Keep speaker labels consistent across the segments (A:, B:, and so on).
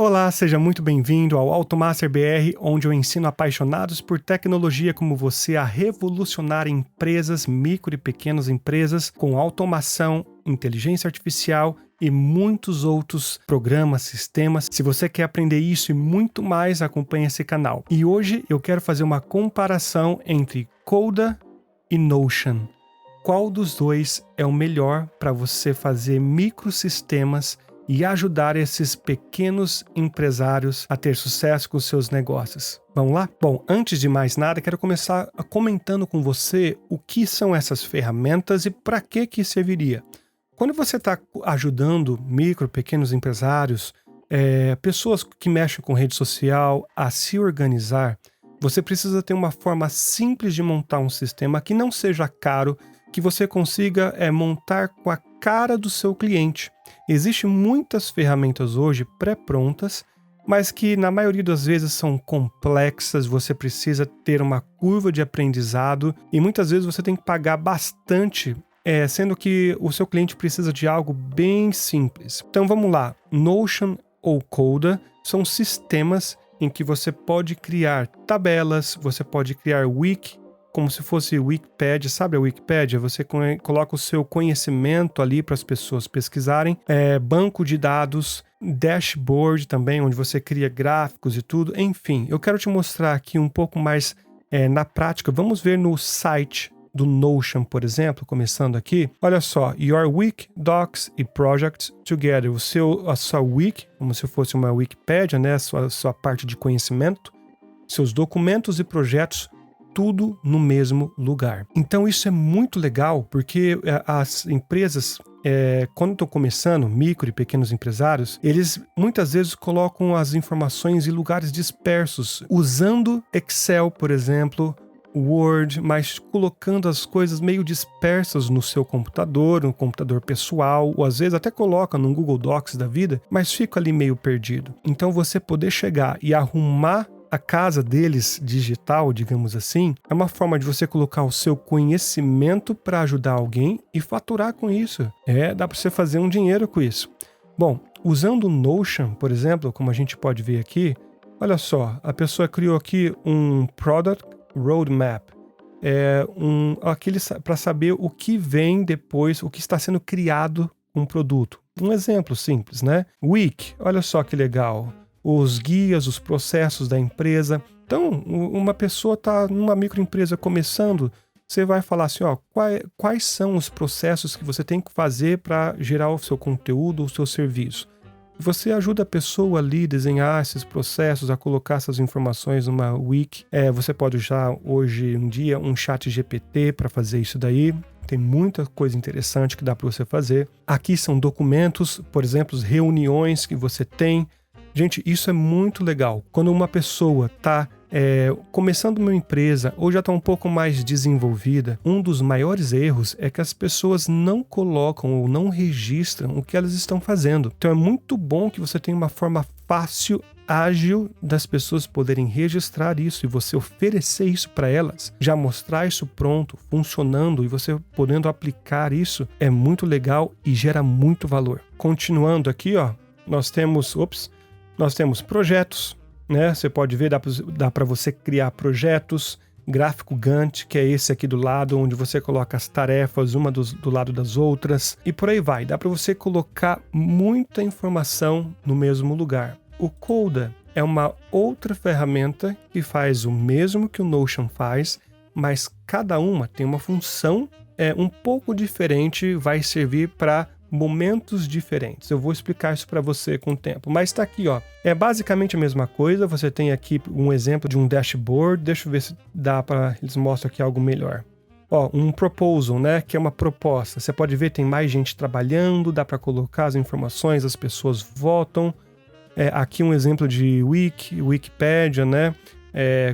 A: Olá, seja muito bem-vindo ao Automaster BR, onde eu ensino apaixonados por tecnologia como você a revolucionar empresas, micro e pequenas empresas, com automação, inteligência artificial e muitos outros programas, sistemas. Se você quer aprender isso e muito mais, acompanhe esse canal. E hoje eu quero fazer uma comparação entre Coda e Notion. Qual dos dois é o melhor para você fazer microsistemas e ajudar esses pequenos empresários a ter sucesso com seus negócios? Vamos lá? Bom, antes de mais nada, quero começar comentando com você o que são essas ferramentas e para que serviria. Quando você está ajudando micro, pequenos empresários, pessoas que mexem com rede social a se organizar, você precisa ter uma forma simples de montar um sistema que não seja caro, que você consiga montar com a cara do seu cliente. Existem muitas ferramentas hoje pré-prontas, mas que na maioria das vezes são complexas, você precisa ter uma curva de aprendizado e muitas vezes você tem que pagar bastante, sendo que o seu cliente precisa de algo bem simples. Então vamos lá, Notion ou Coda são sistemas em que você pode criar tabelas, você pode criar wiki, como se fosse Wikipedia. Sabe a Wikipedia? Você coloca o seu conhecimento ali para as pessoas pesquisarem. Banco de dados, dashboard também, onde você cria gráficos e tudo. Enfim, eu quero te mostrar aqui um pouco mais na prática. Vamos ver no site do Notion, por exemplo, começando aqui. Olha só, Your Wiki, Docs e Projects Together. A sua wiki, como se fosse uma Wikipedia, né? A sua parte de conhecimento, seus documentos e projetos, tudo no mesmo lugar. Então isso é muito legal, porque as empresas, quando estão começando, micro e pequenos empresários, eles muitas vezes colocam as informações em lugares dispersos, usando Excel, por exemplo, Word, mas colocando as coisas meio dispersas no seu computador, no computador pessoal, ou às vezes até coloca no Google Docs da vida, mas fica ali meio perdido. Então você poder chegar e arrumar a casa deles digital, digamos assim, é uma forma de você colocar o seu conhecimento para ajudar alguém e faturar com isso. Dá para você fazer um dinheiro com isso. Bom, usando o Notion, por exemplo, como a gente pode ver aqui, olha só, a pessoa criou aqui um Product Roadmap, para saber o que vem depois, o que está sendo criado com um produto. Um exemplo simples, né? Wiki, olha só que legal. Os guias, os processos da empresa. Então, uma pessoa está numa microempresa começando, você vai falar assim, quais são os processos que você tem que fazer para gerar o seu conteúdo, o seu serviço. Você ajuda a pessoa ali a desenhar esses processos, a colocar essas informações numa wiki. Você pode usar hoje em dia um chat GPT para fazer isso daí. Tem muita coisa interessante que dá para você fazer. Aqui são documentos, por exemplo, reuniões que você tem. Gente, isso é muito legal. Quando uma pessoa está começando uma empresa ou já está um pouco mais desenvolvida, um dos maiores erros é que as pessoas não colocam ou não registram o que elas estão fazendo. Então é muito bom que você tenha uma forma fácil, ágil das pessoas poderem registrar isso e você oferecer isso para elas, já mostrar isso pronto, funcionando e você podendo aplicar isso é muito legal e gera muito valor. Continuando aqui, nós temos projetos, né? Você pode ver, dá para você criar projetos, gráfico Gantt, que é esse aqui do lado, onde você coloca as tarefas, uma do lado das outras, e por aí vai. Dá para você colocar muita informação no mesmo lugar. O Coda é uma outra ferramenta que faz o mesmo que o Notion faz, mas cada uma tem uma função um pouco diferente, vai servir para momentos diferentes. Eu vou explicar isso para você com o tempo. Mas está aqui, é basicamente a mesma coisa. Você tem aqui um exemplo de um dashboard. Deixa eu ver se dá para eles mostram aqui algo melhor. Um proposal, né, que é uma proposta. Você pode ver, tem mais gente trabalhando, dá para colocar as informações, as pessoas votam. Aqui um exemplo de Wikipedia, né?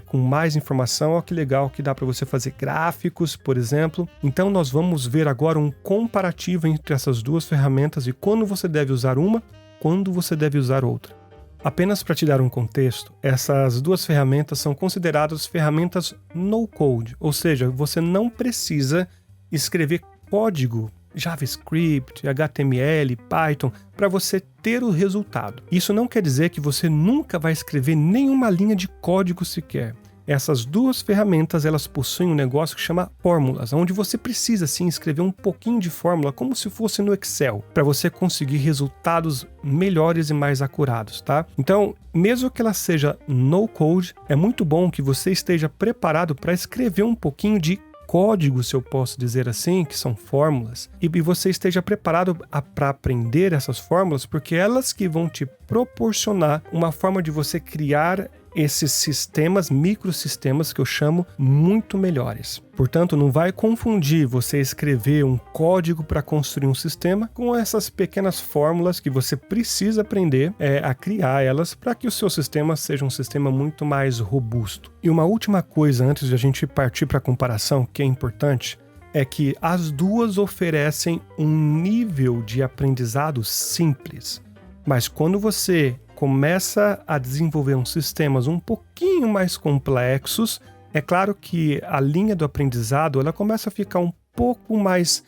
A: Com mais informação. Olha que legal que dá para você fazer gráficos, por exemplo. Então nós vamos ver agora um comparativo entre essas duas ferramentas e quando você deve usar uma, quando você deve usar outra. Apenas para te dar um contexto, essas duas ferramentas são consideradas ferramentas no-code, ou seja, você não precisa escrever código JavaScript, HTML, Python, para você ter o resultado. Isso não quer dizer que você nunca vai escrever nenhuma linha de código sequer. Essas duas ferramentas, elas possuem um negócio que chama fórmulas, onde você precisa sim escrever um pouquinho de fórmula, como se fosse no Excel, para você conseguir resultados melhores e mais acurados, tá? Então, mesmo que ela seja no code, é muito bom que você esteja preparado para escrever um pouquinho de código, se eu posso dizer assim, que são fórmulas, e você esteja preparado para aprender essas fórmulas, porque elas que vão te proporcionar uma forma de você criar esses sistemas, microsistemas que eu chamo, muito melhores. Portanto, não vai confundir você escrever um código para construir um sistema com essas pequenas fórmulas que você precisa aprender a criar elas para que o seu sistema seja um sistema muito mais robusto. E uma última coisa antes de a gente partir para a comparação, que é importante, é que as duas oferecem um nível de aprendizado simples. Mas quando você começa a desenvolver uns sistemas um pouquinho mais complexos, é claro que a linha do aprendizado ela começa a ficar um pouco mais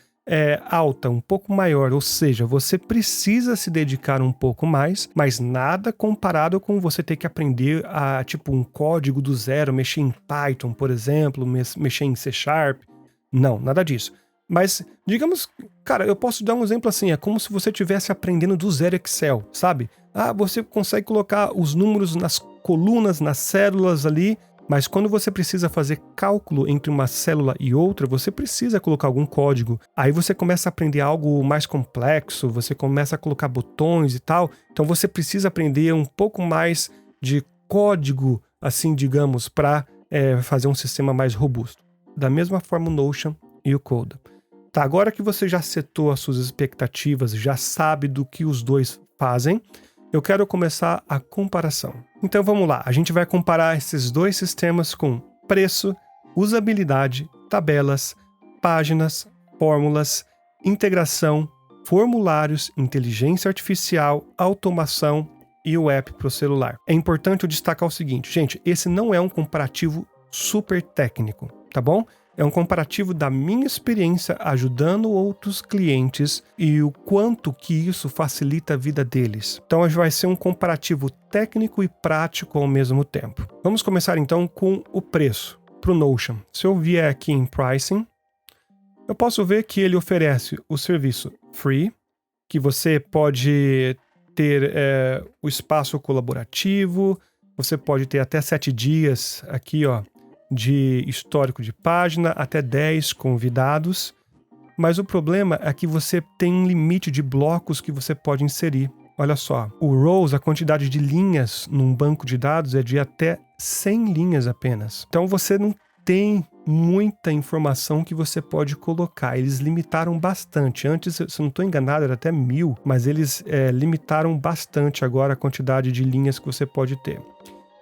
A: alta, um pouco maior, ou seja, você precisa se dedicar um pouco mais, mas nada comparado com você ter que aprender um código do zero, mexer em Python, por exemplo, mexer em C#. Não, nada disso. Mas, digamos, cara, eu posso dar um exemplo assim, é como se você estivesse aprendendo do zero Excel, sabe? Você consegue colocar os números nas colunas, nas células ali, mas quando você precisa fazer cálculo entre uma célula e outra, você precisa colocar algum código. Aí você começa a aprender algo mais complexo, você começa a colocar botões e tal, então você precisa aprender um pouco mais de código, assim, digamos, para fazer um sistema mais robusto. Da mesma forma o Notion e o Coda. Tá, agora que você já setou as suas expectativas, já sabe do que os dois fazem, eu quero começar a comparação. Então vamos lá, a gente vai comparar esses dois sistemas com preço, usabilidade, tabelas, páginas, fórmulas, integração, formulários, inteligência artificial, automação e o app para o celular. É importante eu destacar o seguinte, gente, esse não é um comparativo super técnico, tá bom? É um comparativo da minha experiência ajudando outros clientes e o quanto que isso facilita a vida deles. Então, vai ser um comparativo técnico e prático ao mesmo tempo. Vamos começar então com o preço para o Notion. Se eu vier aqui em Pricing, eu posso ver que ele oferece o serviço Free, que você pode ter o espaço colaborativo, você pode ter até 7 dias aqui, ó, de histórico de página, até 10 convidados, mas o problema é que você tem um limite de blocos que você pode inserir. Olha só, o rows, a quantidade de linhas num banco de dados é de até 100 linhas apenas. Então você não tem muita informação que você pode colocar. Eles limitaram bastante. Antes, se eu não estou enganado, era até 1000, mas eles limitaram bastante agora a quantidade de linhas que você pode ter.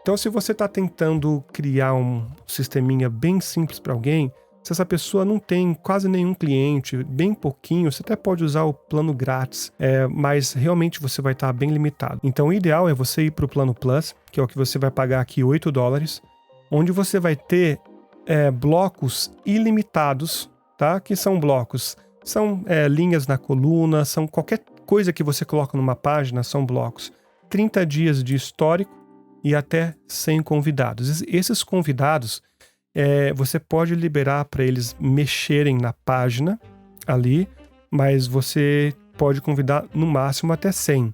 A: Então, se você está tentando criar um sisteminha bem simples para alguém, se essa pessoa não tem quase nenhum cliente, bem pouquinho, você até pode usar o plano grátis, mas realmente você vai estar bem limitado. Então, o ideal é você ir para o plano Plus, que é o que você vai pagar aqui $8, onde você vai ter blocos ilimitados, tá? Que são blocos, são linhas na coluna, são qualquer coisa que você coloca numa página, são blocos. 30 dias de histórico, e até 100 convidados. Esses convidados, você pode liberar para eles mexerem na página ali, mas você pode convidar no máximo até 100.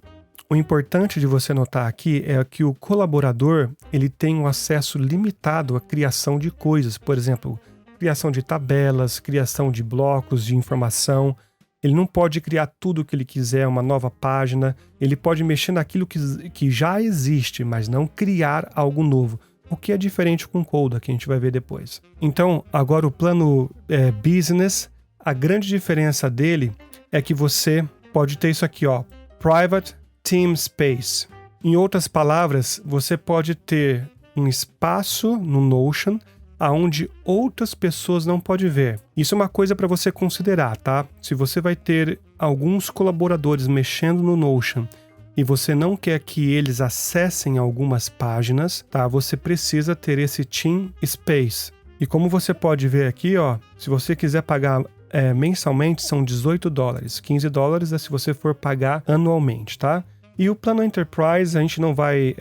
A: O importante de você notar aqui é que o colaborador ele tem um acesso limitado à criação de coisas, por exemplo, criação de tabelas, criação de blocos de informação. Ele não pode criar tudo o que ele quiser, uma nova página. Ele pode mexer naquilo que já existe, mas não criar algo novo. O que é diferente com o Coda, que a gente vai ver depois. Então, agora o plano Business, a grande diferença dele é que você pode ter isso aqui, ó, Private Team Space. Em outras palavras, você pode ter um espaço no Notion aonde outras pessoas não podem ver. Isso é uma coisa para você considerar, tá? Se você vai ter alguns colaboradores mexendo no Notion e você não quer que eles acessem algumas páginas, tá? Você precisa ter esse Team Space. E como você pode ver aqui, ó, se você quiser pagar mensalmente são $18. $15 é se você for pagar anualmente, tá? E o plano Enterprise, a gente não vai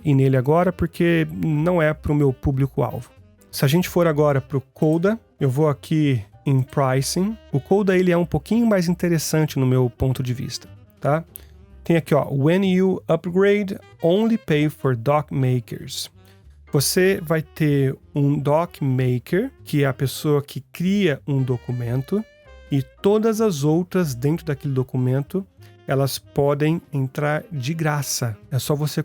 A: ir nele agora porque não é para o meu público-alvo. Se a gente for agora para o Coda, eu vou aqui em Pricing. O Coda ele é um pouquinho mais interessante no meu ponto de vista, tá? Tem aqui, ó, When you upgrade, only pay for doc makers. Você vai ter um doc maker, que é a pessoa que cria um documento, e todas as outras dentro daquele documento, elas podem entrar de graça. É só você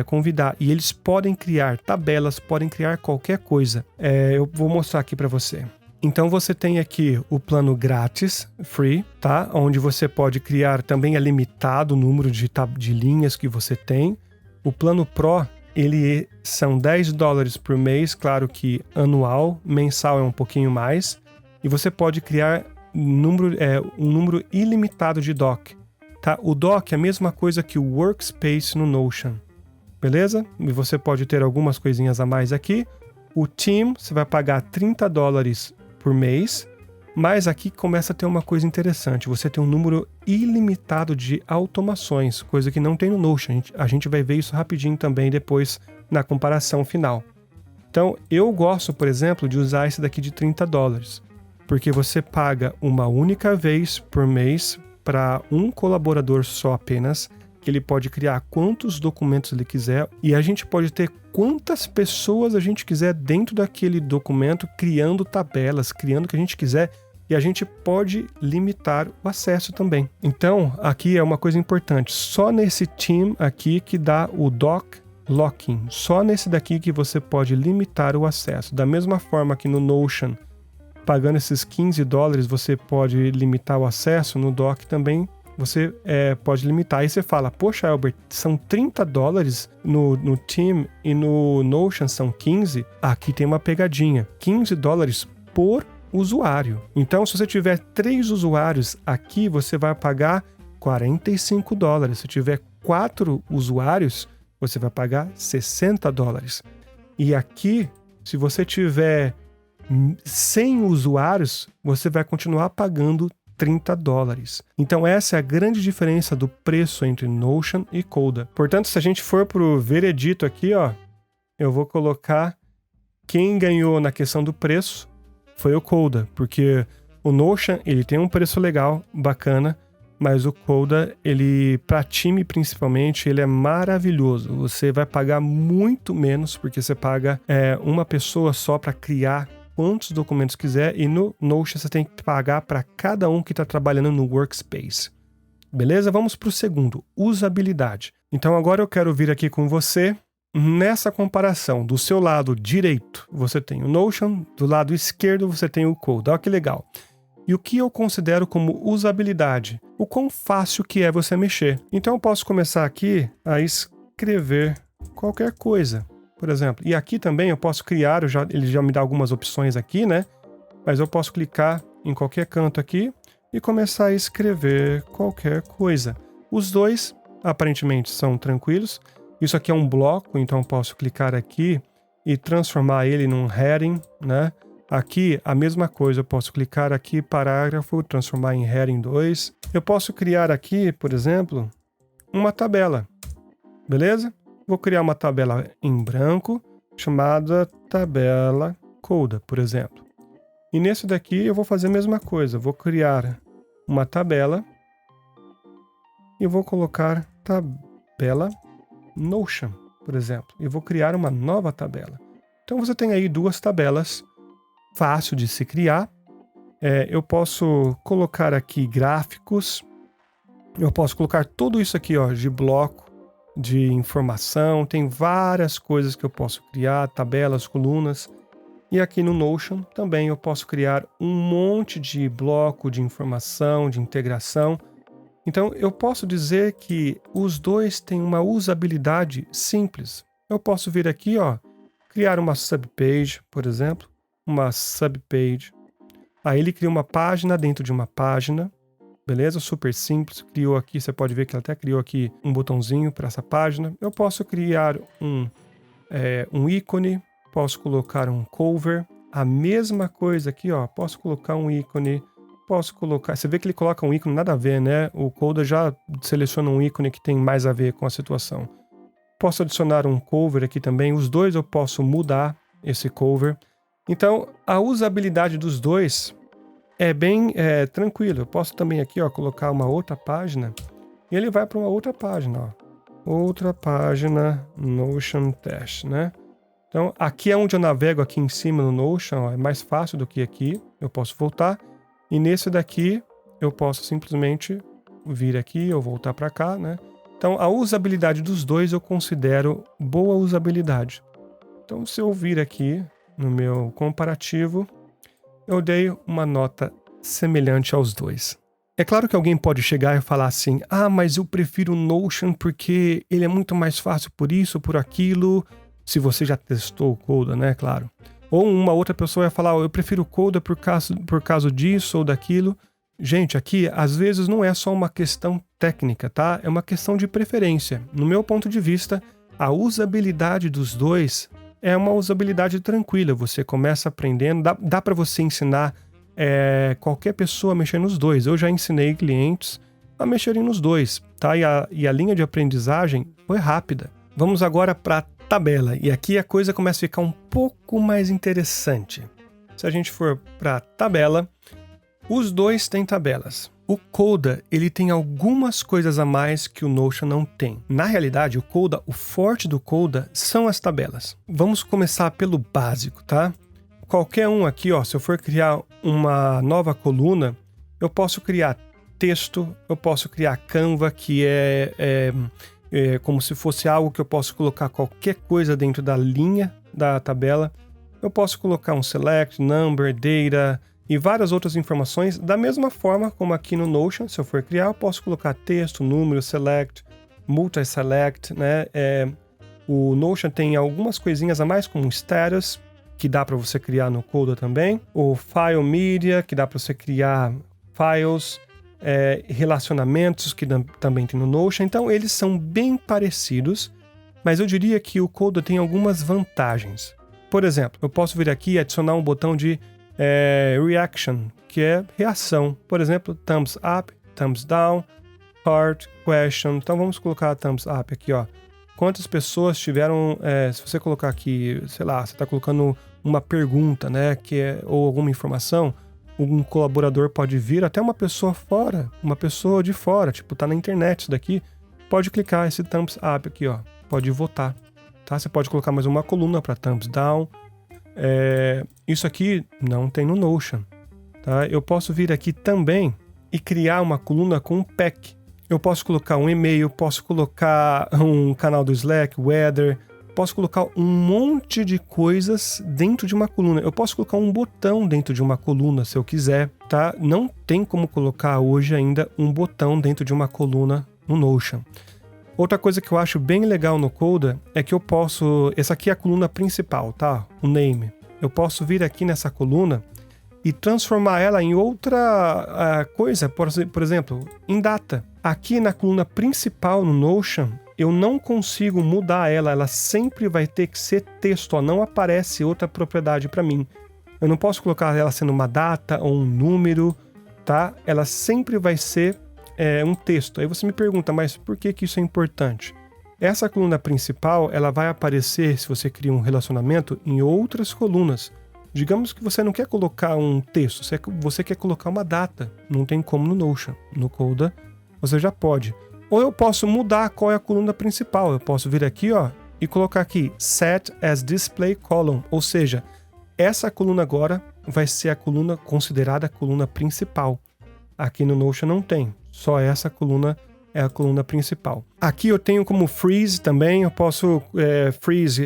A: convidar. E eles podem criar tabelas, podem criar qualquer coisa. Eu vou mostrar aqui para você. Então você tem aqui o plano grátis, free, tá? Onde você pode criar, também é limitado o número de linhas que você tem. O plano Pro, ele são $10 por mês, claro que anual, mensal é um pouquinho mais. E você pode criar um número ilimitado de doc. Tá? O doc é a mesma coisa que o workspace no Notion, beleza? E você pode ter algumas coisinhas a mais aqui. O team, você vai pagar $30 por mês, mas aqui começa a ter uma coisa interessante. Você tem um número ilimitado de automações, coisa que não tem no Notion. A gente vai ver isso rapidinho também depois na comparação final. Então, eu gosto, por exemplo, de usar esse daqui de $30, porque você paga uma única vez por mês para um colaborador só apenas, que ele pode criar quantos documentos ele quiser e a gente pode ter quantas pessoas a gente quiser dentro daquele documento, criando tabelas, criando o que a gente quiser, e a gente pode limitar o acesso também. Então, aqui é uma coisa importante, só nesse team aqui que dá o doc locking, só nesse daqui que você pode limitar o acesso. Da mesma forma que no Notion, pagando esses $15, você pode limitar o acesso, no doc também você pode limitar. Aí você fala, poxa, Albert, são $30 no Team e no Notion são 15. Aqui tem uma pegadinha, $15 por usuário. Então, se você tiver 3 usuários aqui, você vai pagar $45. Se tiver 4 usuários, você vai pagar $60. E aqui, se você tiver 100 usuários, você vai continuar pagando $30. Então essa é a grande diferença do preço entre Notion e Coda. Portanto, se a gente for para o veredito aqui, ó, eu vou colocar quem ganhou na questão do preço foi o Coda, porque o Notion ele tem um preço legal, bacana, mas o Coda, ele para time principalmente, ele é maravilhoso. Você vai pagar muito menos, porque você paga uma pessoa só para criar quantos documentos quiser, e no Notion você tem que pagar para cada um que está trabalhando no Workspace. Beleza? Vamos para o segundo, usabilidade. Então agora eu quero vir aqui com você nessa comparação. Do seu lado direito você tem o Notion, do lado esquerdo você tem o Code. Olha que legal. E o que eu considero como usabilidade? O quão fácil que é você mexer. Então eu posso começar aqui a escrever qualquer coisa. Por exemplo, e aqui também eu posso criar, ele já me dá algumas opções aqui, né? Mas eu posso clicar em qualquer canto aqui e começar a escrever qualquer coisa. Os dois, aparentemente, são tranquilos. Isso aqui é um bloco, então eu posso clicar aqui e transformar ele num heading, né? Aqui, a mesma coisa, eu posso clicar aqui, parágrafo, transformar em heading 2. Eu posso criar aqui, por exemplo, uma tabela, beleza? Vou criar uma tabela em branco, chamada tabela Coda, por exemplo. E nesse daqui eu vou fazer a mesma coisa. Vou criar uma tabela e vou colocar tabela Notion, por exemplo. E vou criar uma nova tabela. Então você tem aí 2 tabelas, fácil de se criar. Eu posso colocar aqui gráficos. Eu posso colocar tudo isso aqui, ó, de bloco de informação, tem várias coisas que eu posso criar, tabelas, colunas, e aqui no Notion também eu posso criar um monte de bloco de informação, de integração. Então eu posso dizer que os dois têm uma usabilidade simples. Eu posso vir aqui, ó, criar uma subpage, por exemplo, uma subpage. Aí ele cria uma página dentro de uma página. Beleza? Super simples. Criou aqui, você pode ver que ele até criou aqui um botãozinho para essa página. Eu posso criar um ícone, posso colocar um cover. A mesma coisa aqui, ó. Posso colocar um ícone, posso colocar? Você vê que ele coloca um ícone nada a ver, né? O Coda já seleciona um ícone que tem mais a ver com a situação. Posso adicionar um cover aqui também. Os dois eu posso mudar esse cover. Então, a usabilidade dos dois é bem tranquilo. Eu posso também aqui, ó, colocar uma outra página e ele vai para uma outra página, ó. Outra página Notion Test, né? Então, aqui é onde eu navego aqui em cima no Notion, ó, é mais fácil do que aqui. Eu posso voltar. E nesse daqui, eu posso simplesmente vir aqui ou voltar para cá, né? Então, a usabilidade dos dois eu considero boa usabilidade. Então, se eu vir aqui no meu comparativo, eu dei uma nota semelhante aos dois. É claro que alguém pode chegar e falar assim, mas eu prefiro o Notion porque ele é muito mais fácil por isso, por aquilo, se você já testou o Coda, né, claro. Ou uma outra pessoa vai falar, eu prefiro o Coda por causa disso ou daquilo. Gente, aqui, às vezes, não é só uma questão técnica, tá? É uma questão de preferência. No meu ponto de vista, a usabilidade dos dois é uma usabilidade tranquila. Você começa aprendendo, dá para você ensinar qualquer pessoa a mexer nos dois. Eu já ensinei clientes a mexerem nos dois, tá? E a linha de aprendizagem foi rápida. Vamos agora para a tabela. E aqui a coisa começa a ficar um pouco mais interessante. Se a gente for para a tabela, os dois têm tabelas. O Coda, ele tem algumas coisas a mais que o Notion não tem. Na realidade, o forte do Coda são as tabelas. Vamos começar pelo básico, tá? Qualquer um aqui, ó, se eu for criar uma nova coluna, eu posso criar texto, eu posso criar Canva, que é como se fosse algo que eu posso colocar qualquer coisa dentro da linha da tabela. Eu posso colocar um select, number, data e várias outras informações. Da mesma forma como aqui no Notion, se eu for criar, eu posso colocar texto, número, select, multi-select, né? O Notion tem algumas coisinhas a mais, como status, que dá para você criar no Coda também. O File Media, que dá para você criar files, relacionamentos, que também tem no Notion. Então, eles são bem parecidos, mas eu diria que o Coda tem algumas vantagens. Por exemplo, eu posso vir aqui e adicionar um botão de reaction, que é reação. Por exemplo, thumbs up, thumbs down, heart, question. Então, vamos colocar thumbs up aqui, ó. Quantas pessoas tiveram, se você colocar aqui, sei lá, você está colocando uma pergunta, né, ou alguma informação, um colaborador pode vir, até uma pessoa de fora, tipo, tá na internet isso daqui, pode clicar esse thumbs up aqui, ó, pode votar, tá? Você pode colocar mais uma coluna para thumbs down. Isso aqui não tem no Notion, tá? Eu posso vir aqui também e criar uma coluna com um pack. Eu posso colocar um e-mail, posso colocar um canal do Slack, weather, posso colocar um monte de coisas dentro de uma coluna. Eu posso colocar um botão dentro de uma coluna, se eu quiser, tá? Não tem como colocar hoje ainda um botão dentro de uma coluna no Notion. Outra coisa que eu acho bem legal no Coda é que eu posso... Essa aqui é a coluna principal, tá? O name. Eu posso vir aqui nessa coluna e transformar ela em outra coisa, por exemplo, em data. Aqui na coluna principal no Notion, eu não consigo mudar ela sempre vai ter que ser texto, ó, não aparece outra propriedade para mim. Eu não posso colocar ela sendo uma data ou um número, tá? Ela sempre vai ser um texto. Aí você me pergunta, mas por que isso é importante? Essa coluna principal, ela vai aparecer, se você cria um relacionamento, em outras colunas. Digamos que você não quer colocar um texto, você quer colocar uma data. Não tem como no Notion. No Coda, você já pode. Ou eu posso mudar qual é a coluna principal. Eu posso vir aqui, ó, e colocar aqui Set as Display Column. Ou seja, essa coluna agora vai ser a coluna considerada a coluna principal. Aqui no Notion não tem. Só essa coluna é a coluna principal. Aqui eu tenho como freeze também, eu posso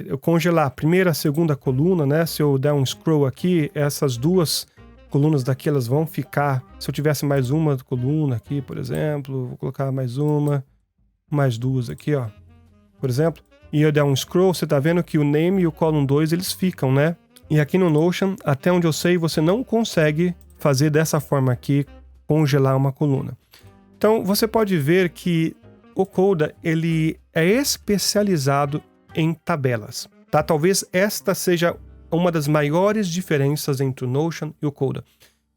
A: eu congelar a primeira, a segunda coluna, né? Se eu der um scroll aqui, essas duas colunas daqui, elas vão ficar... Se eu tivesse mais uma coluna aqui, por exemplo, vou colocar mais uma, mais duas aqui, ó, por exemplo, e eu der um scroll, você tá vendo que o name e o column 2, eles ficam, né? E aqui no Notion, até onde eu sei, você não consegue fazer dessa forma aqui, congelar uma coluna. Então, você pode ver que o Coda, ele é especializado em tabelas, tá? Talvez esta seja uma das maiores diferenças entre o Notion e o Coda.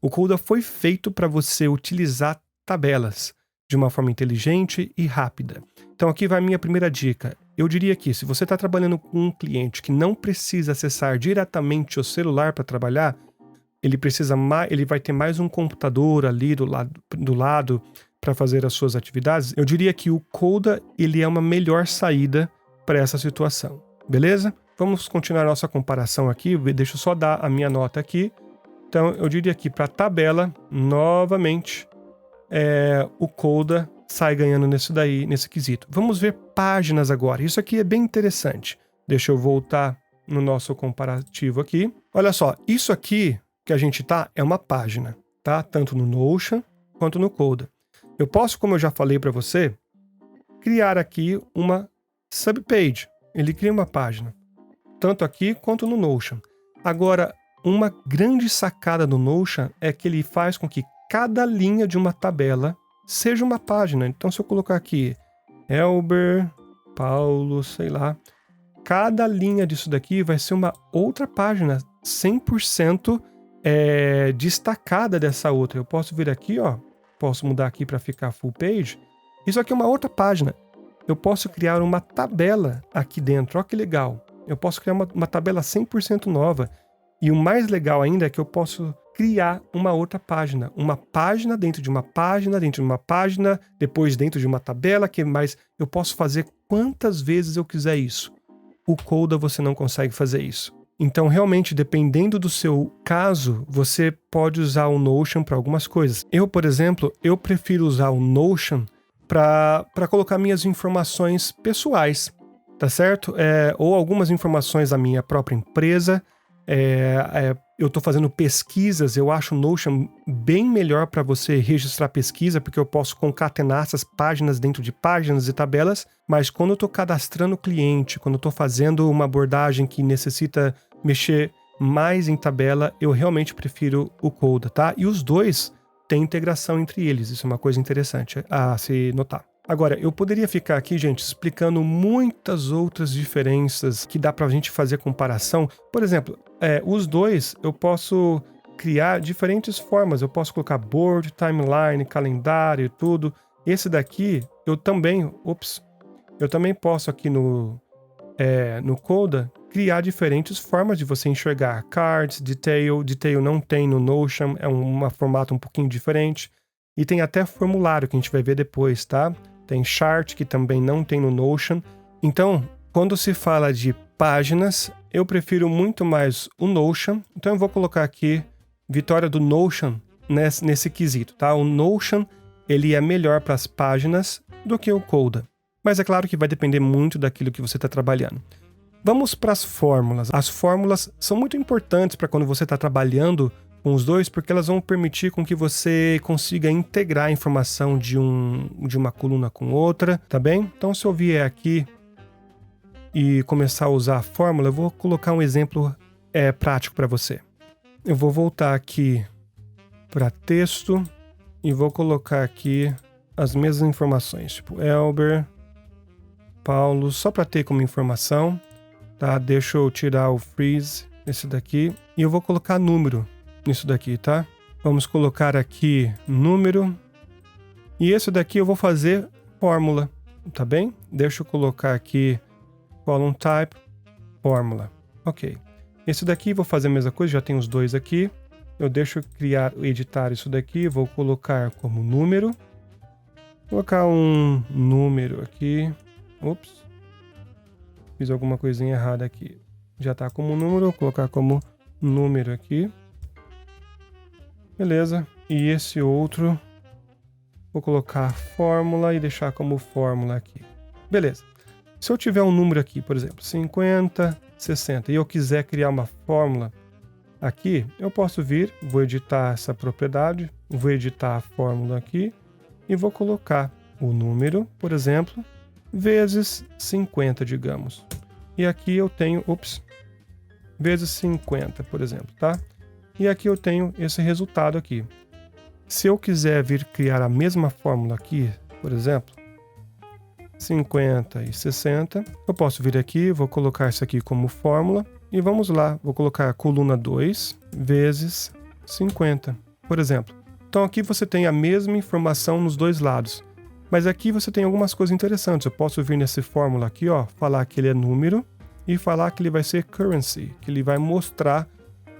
A: O Coda foi feito para você utilizar tabelas de uma forma inteligente e rápida. Então aqui vai a minha primeira dica. Eu diria que se você está trabalhando com um cliente que não precisa acessar diretamente o celular para trabalhar, ele vai ter mais um computador ali do lado para fazer as suas atividades. Eu diria que o Coda ele é uma melhor saída para essa situação. Beleza? Vamos continuar nossa comparação aqui. Deixa eu só dar a minha nota aqui. Então eu diria que para tabela, novamente, o Coda sai ganhando nesse quesito. Vamos ver páginas agora. Isso aqui é bem interessante. Deixa eu voltar no nosso comparativo aqui. Olha só, isso aqui que a gente é uma página, tá? Tanto no Notion quanto no Coda. Eu posso, como eu já falei para você, criar aqui uma subpage. Ele cria uma página, tanto aqui quanto no Notion. Agora, uma grande sacada do Notion é que ele faz com que cada linha de uma tabela seja uma página. Então, se eu colocar aqui Elber, Paulo, sei lá, cada linha disso daqui vai ser uma outra página 100% destacada dessa outra. Eu posso vir aqui, ó, posso mudar aqui para ficar full page. Isso aqui é uma outra página. Eu posso criar uma tabela aqui dentro. Olha que legal. Eu posso criar uma tabela 100% nova. E o mais legal ainda é que eu posso criar uma outra página. Uma página dentro de uma página, dentro de uma página, depois dentro de uma tabela, que mais eu posso fazer quantas vezes eu quiser isso. O Coda você não consegue fazer isso. Então, realmente, dependendo do seu caso, você pode usar o Notion para algumas coisas. Eu, por exemplo, eu prefiro usar o Notion para colocar minhas informações pessoais, tá certo? Ou algumas informações da minha própria empresa. Eu estou fazendo pesquisas, eu acho o Notion bem melhor para você registrar pesquisa, porque eu posso concatenar essas páginas dentro de páginas e tabelas, mas quando eu estou cadastrando o cliente, quando eu estou fazendo uma abordagem que necessita mexer mais em tabela, eu realmente prefiro o Coda, tá? E os dois têm integração entre eles, isso é uma coisa interessante a se notar. Agora, eu poderia ficar aqui, gente, explicando muitas outras diferenças que dá pra gente fazer comparação. Por exemplo, os dois eu posso criar diferentes formas. Eu posso colocar board, timeline, calendário e tudo. Esse daqui, eu também posso aqui no Coda criar diferentes formas de você enxergar. Cards, detail não tem no Notion, é um formato um pouquinho diferente. E tem até formulário que a gente vai ver depois, tá? Tem chart que também não tem no Notion. Então, quando se fala de páginas, eu prefiro muito mais o Notion. Então eu vou colocar aqui vitória do Notion nesse quesito, tá? O Notion, ele é melhor para as páginas do que o Coda. Mas é claro que vai depender muito daquilo que você está trabalhando. Vamos para as fórmulas. As fórmulas são muito importantes para quando você está trabalhando com os dois, porque elas vão permitir com que você consiga integrar a informação de uma coluna com outra, tá bem? Então, se eu vier aqui e começar a usar a fórmula, eu vou colocar um exemplo prático para você. Eu vou voltar aqui para texto e vou colocar aqui as mesmas informações, tipo Elber, Paulo, só para ter como informação, tá? Deixa eu tirar o freeze, esse daqui, e eu vou colocar número nisso daqui, tá? Vamos colocar aqui número. E esse daqui eu vou fazer fórmula, tá bem? Deixa eu colocar aqui column type, fórmula. Ok. Esse daqui eu vou fazer a mesma coisa, já tem os dois aqui. Eu deixo editar isso daqui, vou colocar como número. Vou colocar um número aqui. Ops. Fiz alguma coisinha errada aqui. Já tá como número, vou colocar como número aqui. Beleza, e esse outro, vou colocar fórmula e deixar como fórmula aqui. Beleza, se eu tiver um número aqui, por exemplo, 50, 60, e eu quiser criar uma fórmula aqui, eu posso vir, vou editar essa propriedade, vou editar a fórmula aqui, e vou colocar o número, por exemplo, vezes 50, digamos. E aqui eu tenho, vezes 50, por exemplo, tá? E aqui eu tenho esse resultado aqui. Se eu quiser vir criar a mesma fórmula aqui, por exemplo, 50 e 60, eu posso vir aqui, vou colocar isso aqui como fórmula, e vamos lá, vou colocar a coluna 2 vezes 50. por exemplo. Então aqui você tem a mesma informação nos dois lados. Mas aqui você tem algumas coisas interessantes. Eu posso vir nessa fórmula aqui, ó, falar que ele é número e falar que ele vai ser currency, que ele vai mostrar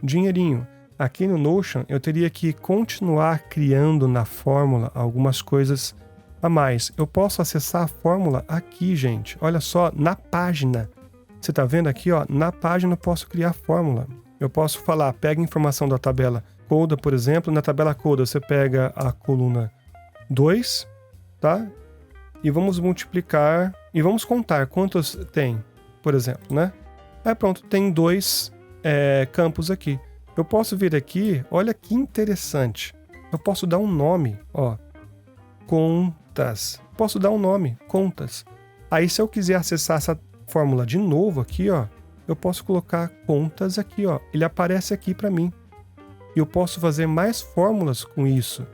A: dinheirinho. Aqui no Notion eu teria que continuar criando na fórmula algumas coisas a mais. Eu posso acessar a fórmula aqui, gente. Olha só, na página. Você tá vendo aqui, ó? Na página eu posso criar a fórmula. Eu posso falar, pega a informação da tabela Coda, por exemplo. Na tabela Coda você pega a coluna 2, tá? E vamos multiplicar e vamos contar quantos tem, por exemplo, né? Aí pronto, tem 2 campos aqui. Eu posso vir aqui, olha que interessante. Eu posso dar um nome, ó. Contas. Posso dar um nome, contas. Aí se eu quiser acessar essa fórmula de novo aqui, ó, eu posso colocar contas aqui, ó. Ele aparece aqui para mim. E eu posso fazer mais fórmulas com isso.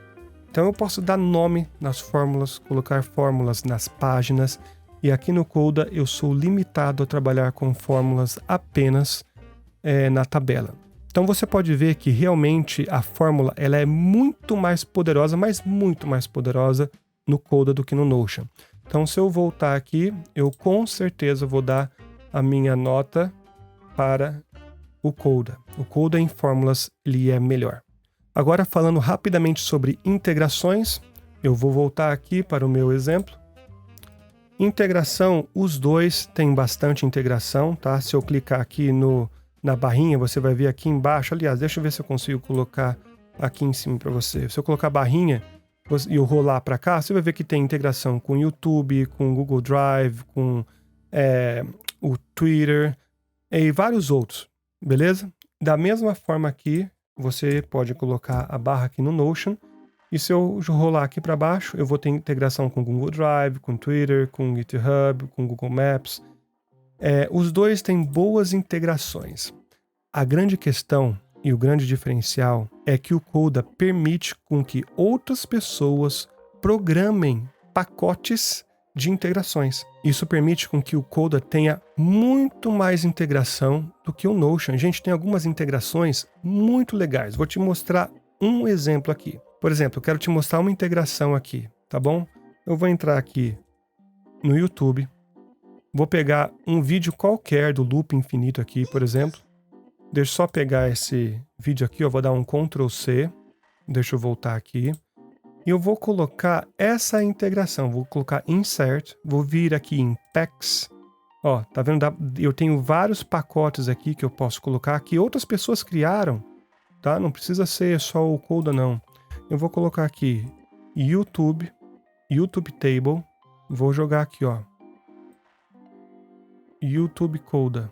A: Então eu posso dar nome nas fórmulas, colocar fórmulas nas páginas. E aqui no Coda eu sou limitado a trabalhar com fórmulas apenas na tabela. Então você pode ver que realmente a fórmula ela é muito mais poderosa, mas muito mais poderosa no Coda do que no Notion. Então se eu voltar aqui, eu com certeza vou dar a minha nota para o Coda. O Coda em fórmulas ele é melhor. Agora falando rapidamente sobre integrações, eu vou voltar aqui para o meu exemplo. Integração, os dois têm bastante integração, tá? Se eu clicar aqui na barrinha, você vai ver aqui embaixo. Aliás, deixa eu ver se eu consigo colocar aqui em cima para você. Se eu colocar a barrinha e eu rolar para cá, você vai ver que tem integração com o YouTube, com o Google Drive, com o Twitter e vários outros, beleza? Da mesma forma aqui, você pode colocar a barra aqui no Notion. E se eu rolar aqui para baixo, eu vou ter integração com o Google Drive, com o Twitter, com o GitHub, com o Google Maps. Os dois têm boas integrações. A grande questão e o grande diferencial é que o Coda permite com que outras pessoas programem pacotes de integrações. Isso permite com que o Coda tenha muito mais integração do que o Notion. Gente, tem algumas integrações muito legais. Vou te mostrar um exemplo aqui. Por exemplo, eu quero te mostrar uma integração aqui, tá bom? Eu vou entrar aqui no YouTube. Vou pegar um vídeo qualquer do Loop Infinito aqui, por exemplo. Deixa eu só pegar esse vídeo aqui, eu vou dar um Ctrl C. Deixa eu voltar aqui. E eu vou colocar essa integração. Vou colocar Insert. Vou vir aqui em Packs. Ó, tá vendo? Eu tenho vários pacotes aqui que eu posso colocar, que outras pessoas criaram, tá? Não precisa ser só o Coda, não. Eu vou colocar aqui YouTube Table. Vou jogar aqui, ó. YouTube Coda.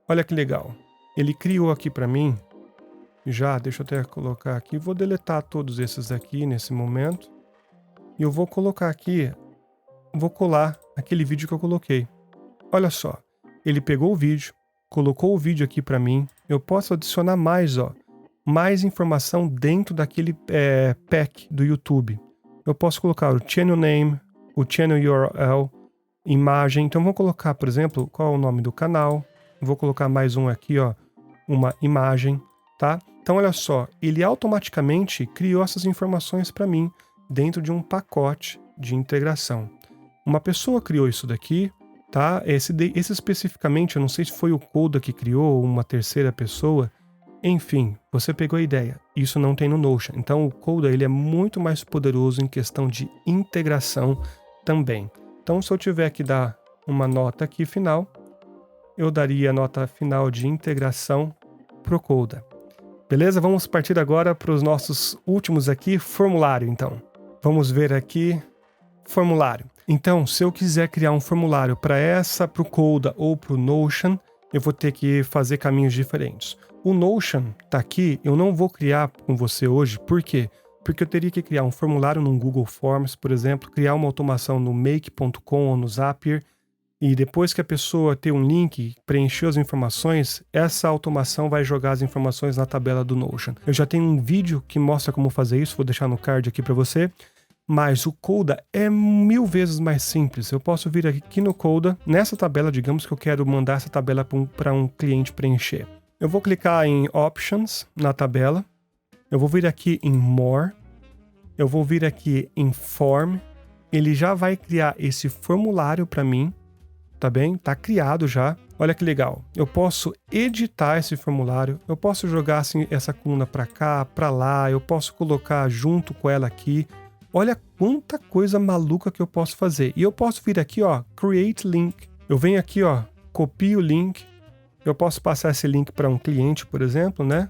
A: Olha que legal. Ele criou aqui para mim. Já, deixa eu até colocar aqui. Vou deletar todos esses aqui nesse momento. E eu vou colocar aqui. Vou colar aquele vídeo que eu coloquei. Olha só. Ele pegou o vídeo. Colocou o vídeo aqui para mim. Eu posso adicionar mais, ó. Mais informação dentro daquele pack do YouTube. Eu posso colocar o channel name, o channel URL, imagem. Então vou colocar, por exemplo, qual é o nome do canal. Vou colocar mais um aqui, ó, uma imagem, tá? Então olha só, ele automaticamente criou essas informações para mim dentro de um pacote de integração. Uma pessoa criou isso daqui, tá? Esse especificamente, eu não sei se foi o Coda que criou ou uma terceira pessoa. Enfim, você pegou a ideia. Isso não tem no Notion. Então o Coda ele é muito mais poderoso em questão de integração também. Então se eu tiver que dar uma nota aqui final, eu daria a nota final de integração pro Coda. Beleza? Vamos partir agora para os nossos últimos aqui, formulário então. Vamos ver aqui, formulário. Então, se eu quiser criar um formulário para pro Coda ou pro Notion, eu vou ter que fazer caminhos diferentes. O Notion tá aqui, eu não vou criar com você hoje, por quê? Porque eu teria que criar um formulário no Google Forms, por exemplo, criar uma automação no Make.com ou no Zapier, e depois que a pessoa ter um link, preencher as informações, essa automação vai jogar as informações na tabela do Notion. Eu já tenho um vídeo que mostra como fazer isso, vou deixar no card aqui para você, mas o Coda é 1000 vezes mais simples. Eu posso vir aqui no Coda, nessa tabela, digamos que eu quero mandar essa tabela para um cliente preencher. Eu vou clicar em Options na tabela. Eu vou vir aqui em More. Eu vou vir aqui em Form. Ele já vai criar esse formulário para mim. Tá bem? Tá criado já. Olha que legal. Eu posso editar esse formulário. Eu posso jogar assim, essa coluna para cá, para lá. Eu posso colocar junto com ela aqui. Olha quanta coisa maluca que eu posso fazer. E eu posso vir aqui, ó, Create Link. Eu venho aqui, ó, copio o link. Eu posso passar esse link para um cliente, por exemplo, né?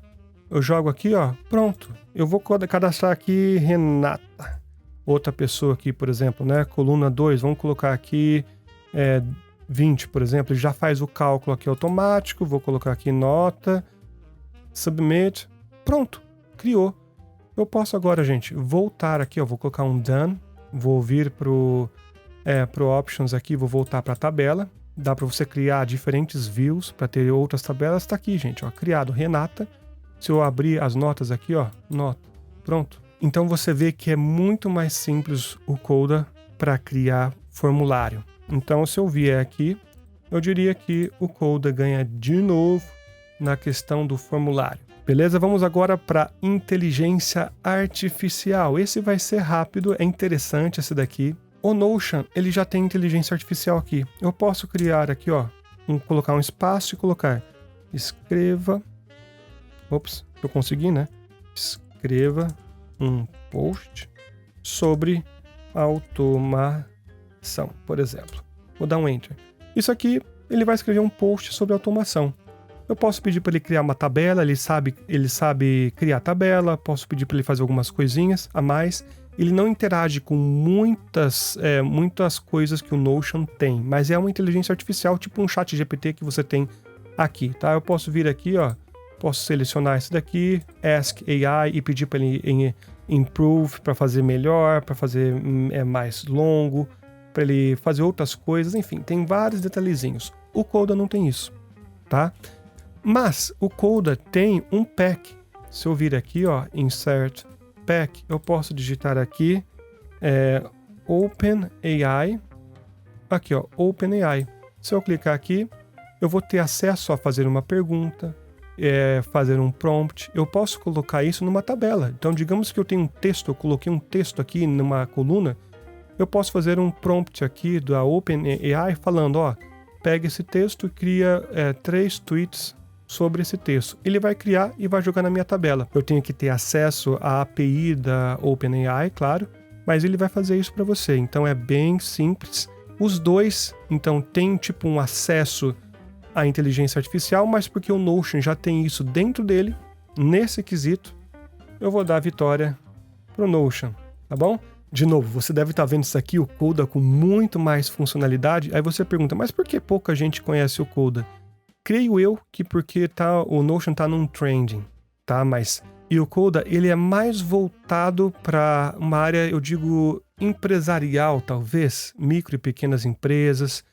A: Eu jogo aqui, ó, pronto. Eu vou cadastrar aqui Renata. Outra pessoa aqui, por exemplo, né? Coluna 2, vamos colocar aqui 20, por exemplo. Ele já faz o cálculo aqui automático. Vou colocar aqui nota. Submit. Pronto, criou. Eu posso agora, gente, voltar aqui, ó. Vou colocar um Done. Vou vir pro Options aqui, vou voltar para a tabela. Dá para você criar diferentes views para ter outras tabelas. Está aqui, gente, ó, criado Renata. Se eu abrir as notas aqui, ó, nota, pronto. Então você vê que é muito mais simples o Coda para criar formulário. Então, se eu vier aqui, eu diria que o Coda ganha de novo na questão do formulário. Beleza? Vamos agora para inteligência artificial. Esse vai ser rápido, é interessante esse daqui. O Notion, ele já tem inteligência artificial aqui. Eu posso criar aqui, ó, colocar um espaço e colocar escreva. Ops, eu consegui, né? Escreva um post sobre automação, por exemplo. Vou dar um Enter. Isso aqui, ele vai escrever um post sobre automação. Eu posso pedir para ele criar uma tabela, ele sabe criar tabela, posso pedir para ele fazer algumas coisinhas a mais. Ele não interage com muitas coisas que o Notion tem, mas é uma inteligência artificial, tipo um chat GPT que você tem aqui, tá? Eu posso vir aqui, ó, posso selecionar esse daqui, Ask AI e pedir para ele improve, para fazer melhor, para fazer mais longo, para ele fazer outras coisas, enfim, tem vários detalhezinhos. O Coda não tem isso, tá? Mas o Coda tem um pack. Se eu vir aqui, ó, Insert Pack, eu posso digitar aqui OpenAI. Aqui, ó, OpenAI. Se eu clicar aqui, eu vou ter acesso a fazer uma pergunta, fazer um prompt. Eu posso colocar isso numa tabela. Então, digamos que eu tenho um texto, eu coloquei um texto aqui numa coluna, eu posso fazer um prompt aqui da OpenAI falando, ó, pega esse texto e cria 3 tweets sobre esse texto. Ele vai criar e vai jogar na minha tabela. Eu tenho que ter acesso à API da OpenAI, claro, mas ele vai fazer isso para você. Então é bem simples. Os dois, então, têm tipo um acesso à inteligência artificial, mas porque o Notion já tem isso dentro dele, nesse quesito, eu vou dar a vitória pro Notion, tá bom? De novo, você deve estar vendo isso aqui, o Coda com muito mais funcionalidade. Aí você pergunta, mas por que pouca gente conhece o Coda? Creio eu que porque o Notion tá num trending, tá? E o Coda, ele é mais voltado para uma área, eu digo, empresarial, talvez, micro e pequenas empresas.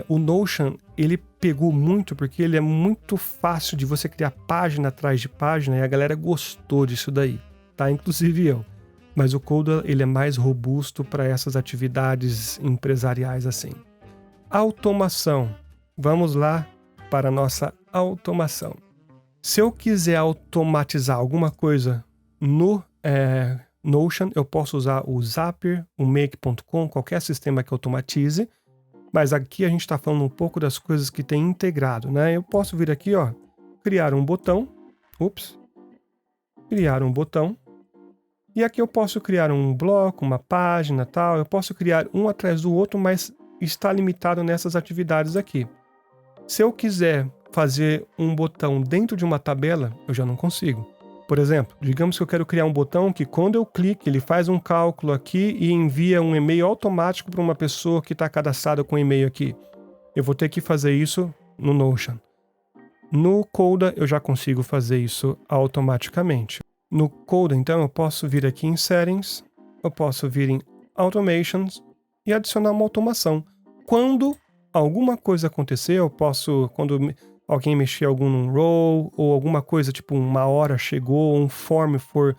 A: O Notion, ele pegou muito porque ele é muito fácil de você criar página atrás de página e a galera gostou disso daí, tá? Inclusive eu. Mas o Coda, ele é mais robusto para essas atividades empresariais assim. Automação. Vamos lá para a nossa automação. Se eu quiser automatizar alguma coisa no Notion, eu posso usar o Zapier, o Make.com, qualquer sistema que automatize, mas aqui a gente está falando um pouco das coisas que tem integrado, né? Eu posso vir aqui, ó, criar um botão, criar um botão, e aqui eu posso criar um bloco, uma página, tal, eu posso criar um atrás do outro, mas está limitado nessas atividades aqui. Se eu quiser fazer um botão dentro de uma tabela, eu já não consigo. Por exemplo, digamos que eu quero criar um botão que quando eu clique, ele faz um cálculo aqui e envia um e-mail automático para uma pessoa que está cadastrada com e-mail aqui. Eu vou ter que fazer isso no Notion. No Coda, eu já consigo fazer isso automaticamente. No Coda, então, eu posso vir aqui em Settings, eu posso vir em Automations e adicionar uma automação. Quando alguma coisa acontecer, eu posso, quando alguém mexer algum row, ou alguma coisa, tipo uma hora chegou, um form for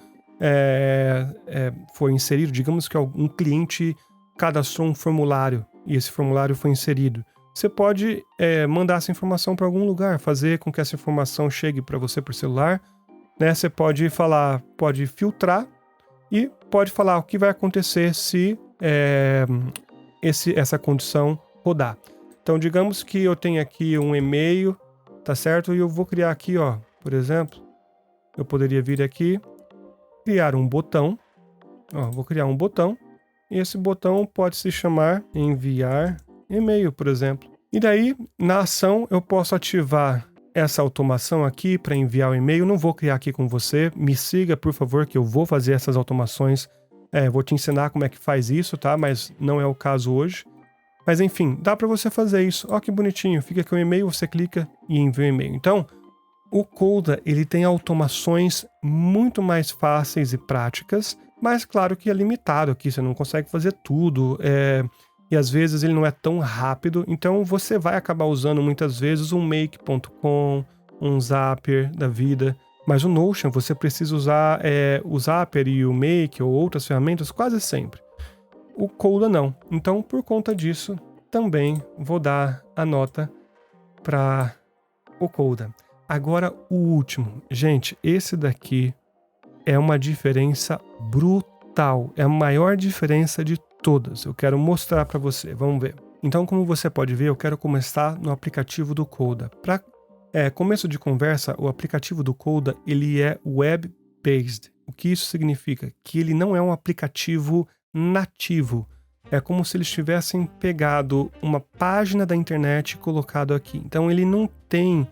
A: inserido, digamos que um cliente cadastrou um formulário, e esse formulário foi inserido. você pode mandar essa informação para algum lugar, fazer com que essa informação chegue para você por celular, né? Você pode falar, pode filtrar e pode falar o que vai acontecer se essa condição rodar. Então, digamos que eu tenho aqui um e-mail, tá certo? E eu vou criar aqui, ó, por exemplo, eu poderia vir aqui, criar um botão. Ó, vou criar um botão. E esse botão pode se chamar enviar e-mail, por exemplo. E daí, na ação, eu posso ativar essa automação aqui para enviar o e-mail. Não vou criar aqui com você. Me siga, por favor, que eu vou fazer essas automações. Vou te ensinar como é que faz isso, tá? Mas não é o caso hoje. Mas enfim, dá para você fazer isso. Ó que bonitinho. Fica aqui o e-mail, você clica e envia o e-mail. Então, o Coda, ele tem automações muito mais fáceis e práticas, mas claro que é limitado aqui, você não consegue fazer tudo, e às vezes ele não é tão rápido, então você vai acabar usando muitas vezes um Make.com, um Zapier da vida, mas o Notion você precisa usar o Zapier e o Make ou outras ferramentas quase sempre. O Coda não, então por conta disso também vou dar a nota para o Coda. Agora o último. Gente, esse daqui é uma diferença brutal. É a maior diferença de todas. Eu quero mostrar para você. Vamos ver. Então, como você pode ver, eu quero começar no aplicativo do Coda. Para começo de conversa, o aplicativo do Coda, ele é web-based. O que isso significa? Que ele não é um aplicativo nativo. É como se eles tivessem pegado uma página da internet e colocado aqui. Então, ele não tem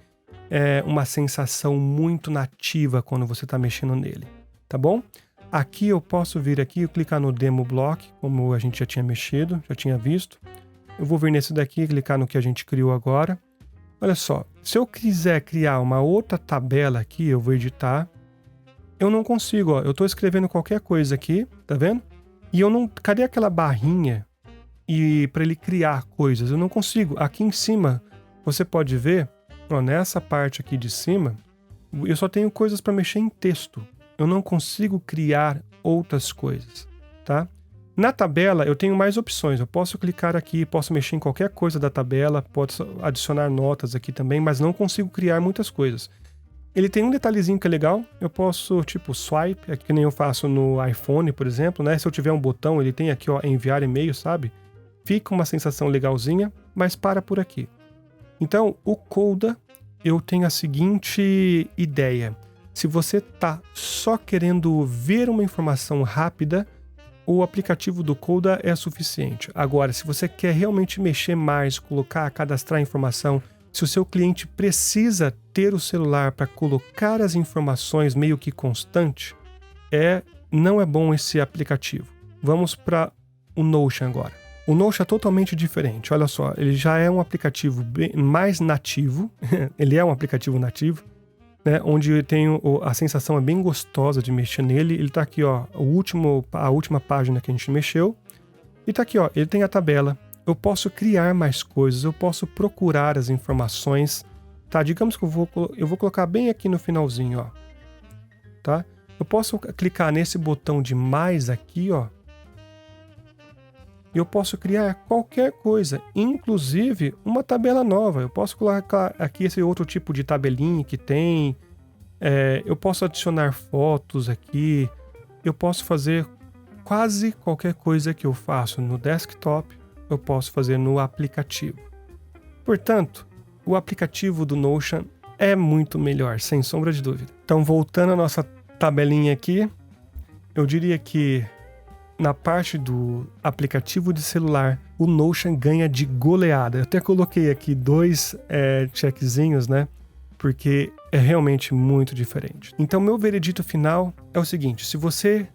A: uma sensação muito nativa quando você está mexendo nele, tá bom? Aqui eu posso vir aqui e clicar no Demo Block, como a gente já tinha mexido, já tinha visto. Eu vou vir nesse daqui e clicar no que a gente criou agora. Olha só, se eu quiser criar uma outra tabela aqui, eu vou editar. Eu não consigo, ó, eu estou escrevendo qualquer coisa aqui, tá vendo? E eu não... Cadê aquela barrinha para ele criar coisas? Eu não consigo. Aqui em cima, você pode ver... Nessa parte aqui de cima, eu só tenho coisas para mexer em texto. Eu não consigo criar outras coisas, tá? Na tabela, eu tenho mais opções. Eu posso clicar aqui, posso mexer em qualquer coisa da tabela, posso adicionar notas aqui também, mas não consigo criar muitas coisas. Ele tem um detalhezinho que é legal. Eu posso, tipo, swipe, é que nem eu faço no iPhone, por exemplo, né? Se eu tiver um botão, ele tem aqui, ó, enviar e-mail, sabe? Fica uma sensação legalzinha, mas para por aqui. Então, o Coda, eu tenho a seguinte ideia. Se você está só querendo ver uma informação rápida, o aplicativo do Coda é suficiente. Agora, se você quer realmente mexer mais, colocar, cadastrar informação, se o seu cliente precisa ter o celular para colocar as informações meio que constante, não é bom esse aplicativo. Vamos para o Notion agora. O Notion é totalmente diferente, olha só, ele já é um aplicativo mais nativo, ele é um aplicativo nativo, né, onde eu tenho a sensação é bem gostosa de mexer nele. Ele tá aqui, ó, a última página que a gente mexeu, e tá aqui, ó, ele tem a tabela, eu posso criar mais coisas, eu posso procurar as informações, tá, digamos que eu vou colocar bem aqui no finalzinho, ó, tá, eu posso clicar nesse botão de mais aqui, ó, eu posso criar qualquer coisa, inclusive uma tabela nova. Eu posso colocar aqui esse outro tipo de tabelinha que tem. Eu posso adicionar fotos aqui. Eu posso fazer quase qualquer coisa que eu faço no desktop, eu posso fazer no aplicativo. Portanto, o aplicativo do Notion é muito melhor, sem sombra de dúvida. Então, voltando à nossa tabelinha aqui, eu diria que na parte do aplicativo de celular, o Notion ganha de goleada. Eu até coloquei aqui 2 checkzinhos, né? Porque é realmente muito diferente. Então, meu veredito final é o seguinte: se você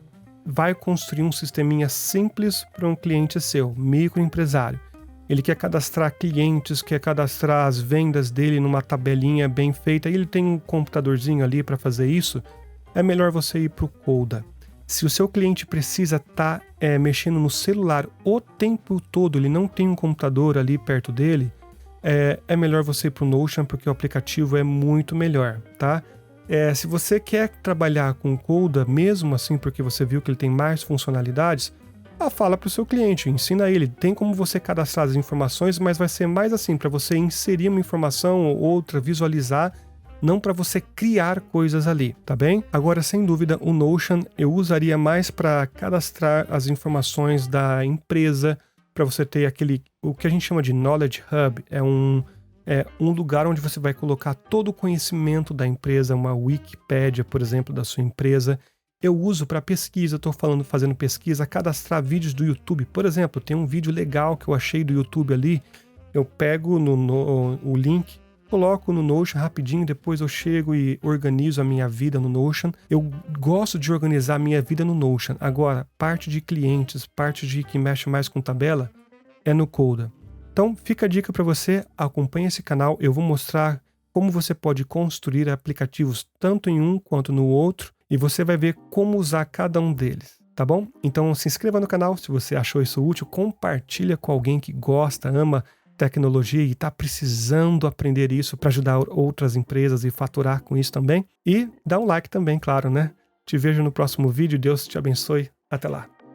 A: vai construir um sisteminha simples para um cliente seu, microempresário, ele quer cadastrar clientes, quer cadastrar as vendas dele numa tabelinha bem feita, e ele tem um computadorzinho ali para fazer isso, é melhor você ir para o Coda. Se o seu cliente precisa estar mexendo no celular o tempo todo, ele não tem um computador ali perto dele, é melhor você ir para o Notion, porque o aplicativo é muito melhor, tá? Se você quer trabalhar com o Coda, mesmo assim, porque você viu que ele tem mais funcionalidades, fala para o seu cliente, ensina ele. Tem como você cadastrar as informações, mas vai ser mais assim, para você inserir uma informação ou outra, visualizar, não para você criar coisas ali, tá bem? Agora, sem dúvida, o Notion eu usaria mais para cadastrar as informações da empresa, para você ter o que a gente chama de Knowledge Hub, é um lugar onde você vai colocar todo o conhecimento da empresa, uma Wikipédia, por exemplo, da sua empresa. Eu uso para pesquisa, estou fazendo pesquisa, cadastrar vídeos do YouTube. Por exemplo, tem um vídeo legal que eu achei do YouTube ali, eu pego o link, coloco no Notion rapidinho, depois eu chego e organizo a minha vida no Notion. Eu gosto de organizar a minha vida no Notion. Agora, parte de clientes, parte de que mexe mais com tabela, é no Coda. Então, fica a dica para você, acompanhe esse canal, eu vou mostrar como você pode construir aplicativos tanto em um quanto no outro, e você vai ver como usar cada um deles, tá bom? Então se inscreva no canal se você achou isso útil, compartilha com alguém que gosta, ama tecnologia e está precisando aprender isso para ajudar outras empresas e faturar com isso também. E dá um like também, claro, né? Te vejo no próximo vídeo, Deus te abençoe, até lá.